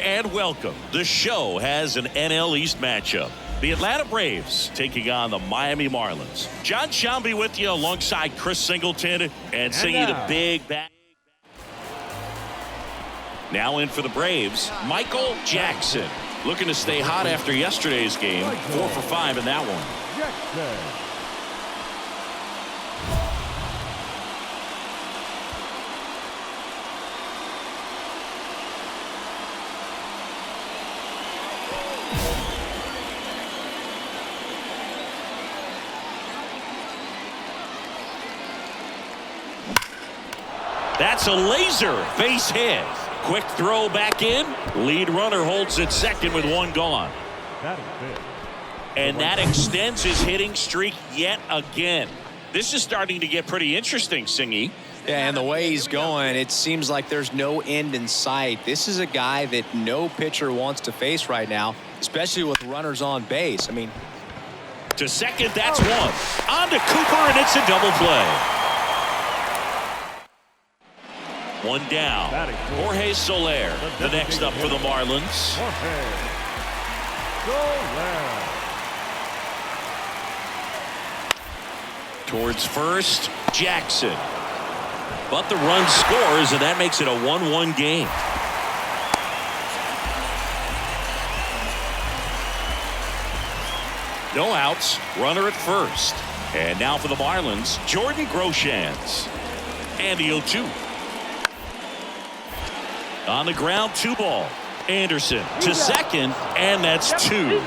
And welcome. The show has an NL East matchup. The Atlanta Braves taking on the Miami Marlins. John Shambi with you alongside Chris Singleton and singing the big bat. Now in for the Braves, Michael Jackson. Looking to stay hot after yesterday's game. 4 for 5 in that one. Jackson. That's a laser base hit. Quick throw back in. Lead runner holds at second with one gone. That is big. And that extends his hitting streak yet again. This is starting to get pretty interesting, Singy. Yeah, and the way he's going, it seems like there's no end in sight. This is a guy that no pitcher wants to face right now, especially with runners on base. I mean, to second, that's one. On to Cooper, and it's a double play. One down. Jorge Soler, the next up for the Marlins. Towards first, Jackson. But the run scores, and that makes it a 1-1 game. No outs, runner at first. And now for the Marlins, Jordan Groshans. And the 0-2. On the ground, 2 ball. Anderson to second, and that's 2.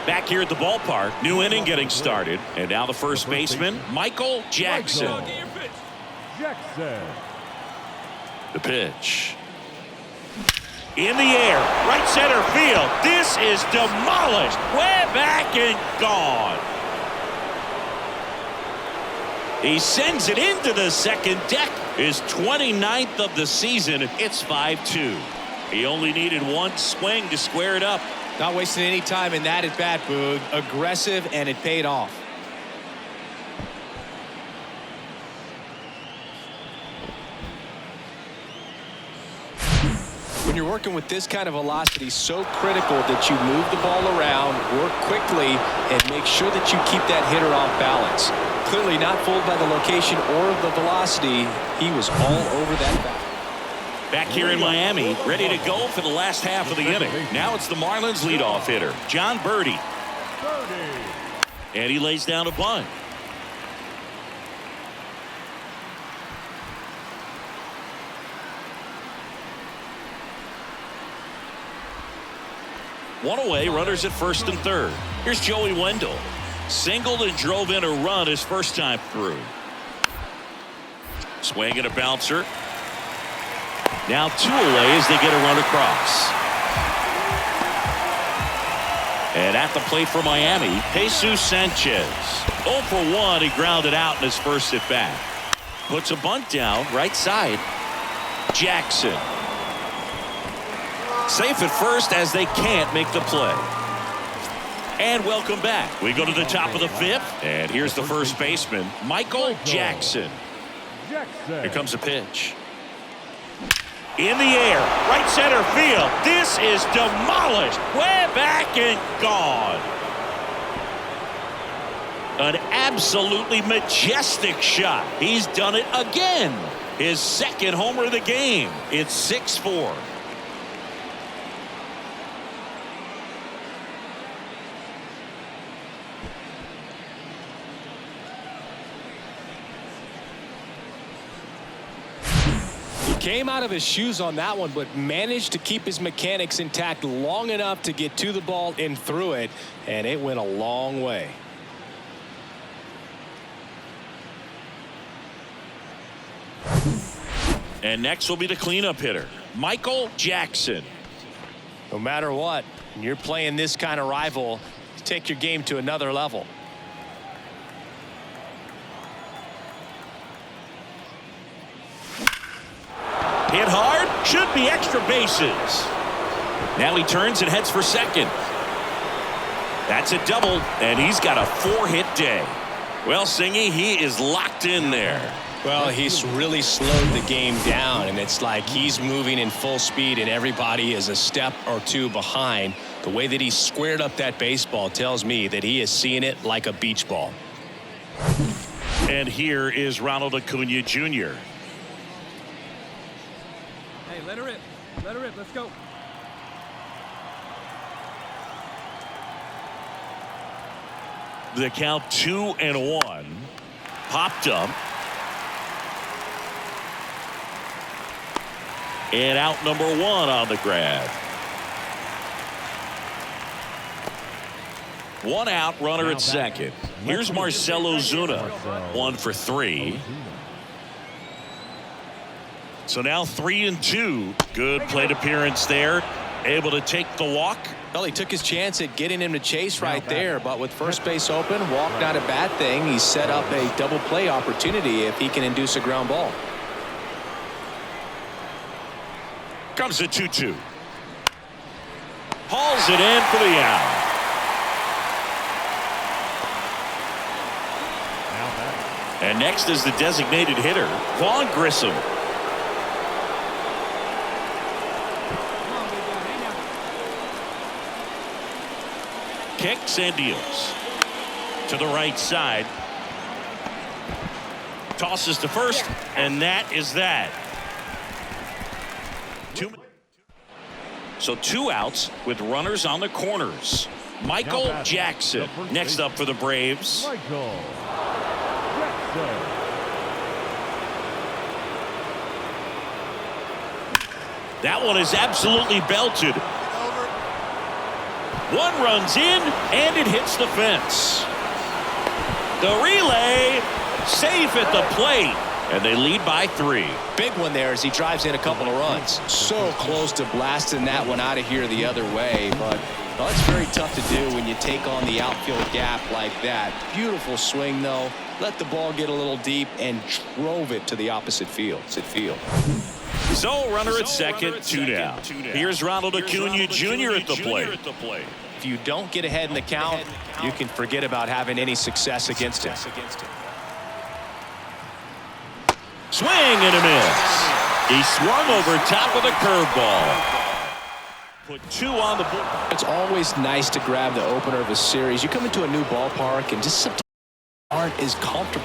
Back here at the ballpark, new inning getting started. And now the first baseman, Michael Jackson. The pitch. In the air, right center field. This is demolished. Way back and gone. He sends it into the second deck. His 29th of the season. It's 5-2. He only needed one swing to square it up. Not wasting any time in that at bat, Boog. Aggressive, and it paid off. When you're working with this kind of velocity, so critical that you move the ball around, work quickly, and make sure that you keep that hitter off balance. Clearly not fooled by the location or the velocity. He was all over that bat. Back here in Miami, ready to go for the last half of the inning. Now it's the Marlins leadoff hitter, Jon Berti. And he lays down a bunt. One away, runners at first and third. Here's Joey Wendell. Singled and drove in a run his first time through. Swing and a bouncer. Now 2 away as they get a run across. And at the plate for Miami, Jesus Sanchez. 0 for 1. He grounded out in his first at bat. Puts a bunt down right side. Jackson. Safe at first as they can't make the play. And welcome back. We go to the top of the 5th. And here's the first baseman, Michael Jackson. Here comes a pitch. In the air, right center field. This is demolished. Way back and gone. An absolutely majestic shot. He's done it again. His second homer of the game. It's 6-4. Came out of his shoes on that one, but managed to keep his mechanics intact long enough to get to the ball and through it, and it went a long way. And next will be the cleanup hitter, Michael Jackson. No matter what, when you're playing this kind of rival, you take your game to another level. Hit hard, should be extra bases. Now he turns and heads for second. That's a double, and he's got a 4-hit day. Well, Singy, he is locked in there. Well, he's really slowed the game down, and it's like he's moving in full speed and everybody is a step or two behind. The way that he squared up that baseball tells me that he is seeing it like a beach ball. And here is Ronald Acuna Jr. Hey, let her rip. Let her rip. Let's go. The count 2-1. Popped up. And out number 1 on the grab. 1 out, runner at second. Here's Marcell Ozuna. 1 for 3. So now 3-2. Good plate appearance there. Able to take the walk. Well, he took his chance at getting him to chase right there, but with first base open, walk not a bad thing. He set up a double play opportunity if he can induce a ground ball. Comes the 2-2. Hauls it in for the out. And next is the designated hitter, Vaughn Grissom. Kicks and deals to the right side. Tosses to first, and that is that. So 2 outs with runners on the corners. Michael Jackson next up for the Braves. That one is absolutely belted. 1 runs in, and it hits the fence. The relay, safe at the plate, and they lead by 3. Big one there as he drives in a couple of runs. So close to blasting that one out of here the other way, but well, it's very tough to do when you take on the outfield gap like that. Beautiful swing, though. Let the ball get a little deep and drove it to the opposite field. So runner at second, 2 down. Here's Ronald Acuna Jr. at the plate. If you don't get ahead in the count, you can forget about having any success against him. Swing and a miss. He swung over top of the curveball. Put 2 on the board. It's always nice to grab the opener of a series. You come into a new ballpark and just sometimes aren't as comfortable.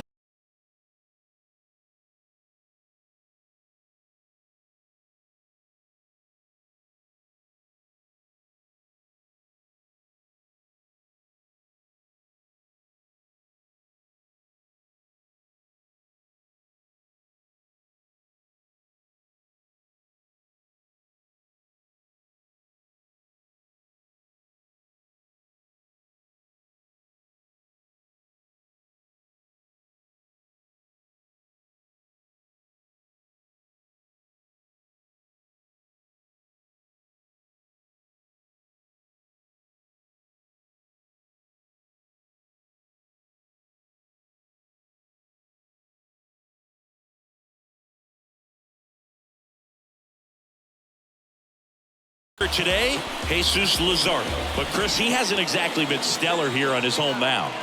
Today, Jesus Luzardo. But Chris, he hasn't exactly been stellar here on his home mound.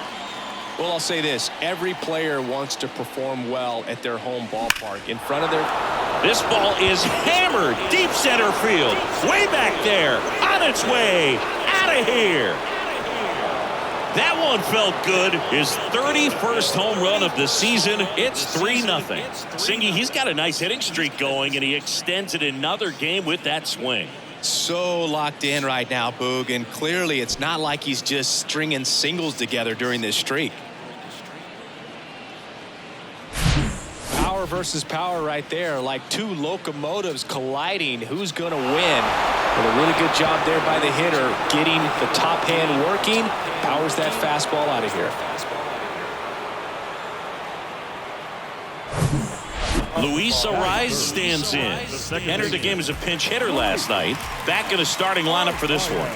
Well, I'll say this. Every player wants to perform well at their home ballpark. In front of their... This ball is hammered deep center field. Way back there. On its way. Out of here. That one felt good. His 31st home run of the season. It's 3-0. Singy, he's got a nice hitting streak going, and he extends it another game with that swing. So locked in right now, Boog, and clearly it's not like he's just stringing singles together during this streak. Power versus power right there, like 2 locomotives colliding. Who's going to win? But a really good job there by the hitter, getting the top hand working. Powers that fastball out of here. Luis Arraez stands in. Entered the game as a pinch hitter last night. Back in the starting lineup for this one.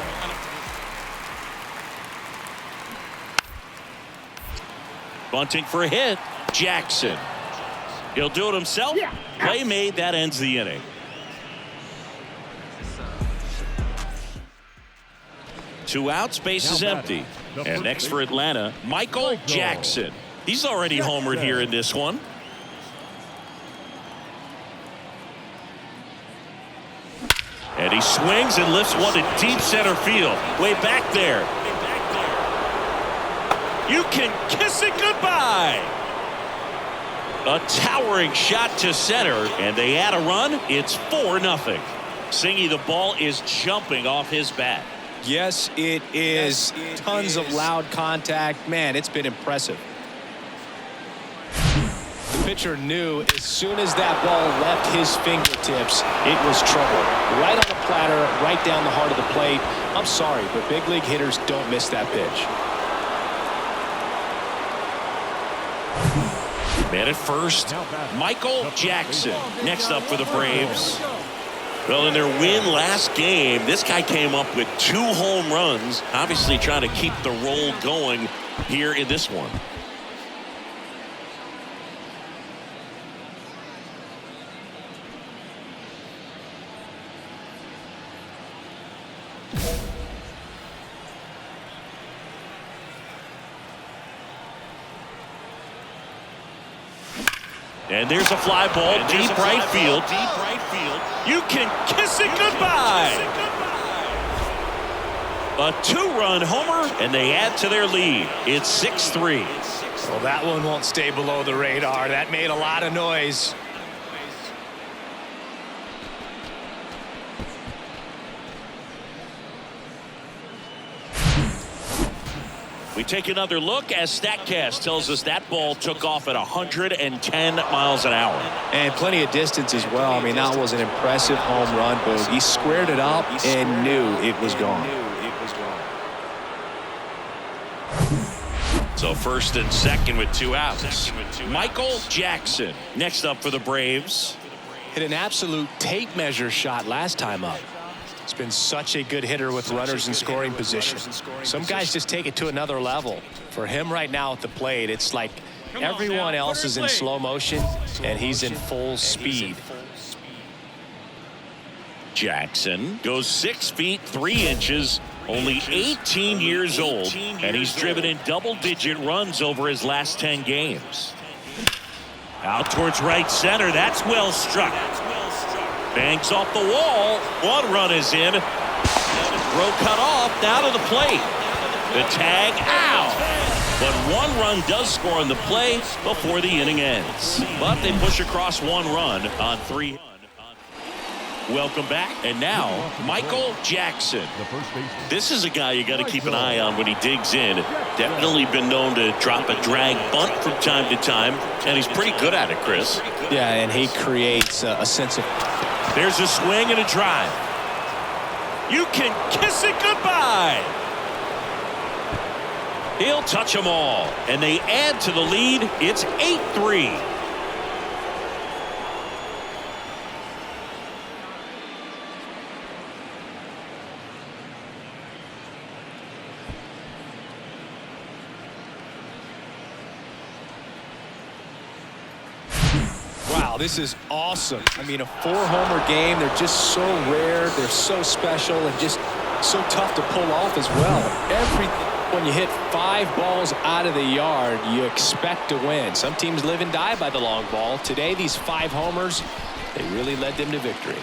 Bunting for a hit. Jackson. He'll do it himself. Play made. That ends the inning. Two outs. Base is empty. And next for Atlanta, Michael Jackson. He's already homered here in this one. And he swings and lifts one to deep center field. Way back there. You can kiss it goodbye. A towering shot to center, and they add a run. It's 4-0. Singy, the ball is jumping off his bat. Yes, it is. Tons of loud contact. Man, it's been impressive. The pitcher knew as soon as that ball left his fingertips, it was trouble. Right on the platter, right down the heart of the plate. I'm sorry, but big league hitters don't miss that pitch. Man at first, Michael Jackson. Next up for the Braves. Well, in their win last game, this guy came up with 2 home runs. Obviously trying to keep the roll going here in this one. And there's a fly ball, deep right field. You can kiss it goodbye. A 2-run homer, and they add to their lead. It's 6-3. Well, that one won't stay below the radar. That made a lot of noise. We take another look as StatCast tells us that ball took off at 110 miles an hour. And plenty of distance as well. I mean, that was an impressive home run, but he squared it up and knew it was gone. So first and second with 2 outs. Michael Jackson next up for the Braves. Hit an absolute tape measure shot last time up. He's been such a good hitter with runners in scoring position. Some guys just take it to another level. For him right now at the plate, it's like everyone else is in slow motion and he's in full speed. Jackson goes 6 feet 3 inches, only 18 years old, and he's driven in double-digit runs over his last 10 games. Out towards right center. That's well struck. Banks off the wall. 1 run is in. Throw cut off. Now to the plate. The tag out. But 1 run does score on the play before the inning ends. But they push across 1 run on 3. Welcome back. And now, Michael Jackson. This is a guy you got to keep an eye on when he digs in. Definitely been known to drop a drag bunt from time to time, and he's pretty good at it, Chris. Yeah, and he creates a sense of... There's a swing and a drive. You can kiss it goodbye. He'll touch them all, and they add to the lead. It's 8-3. Wow, this is awesome. I mean, a 4-homer game. They're just so rare. They're so special and just so tough to pull off as well. When you hit 5 balls out of the yard, you expect to win. Some teams live and die by the long ball. Today, these 5 homers, they really led them to victory.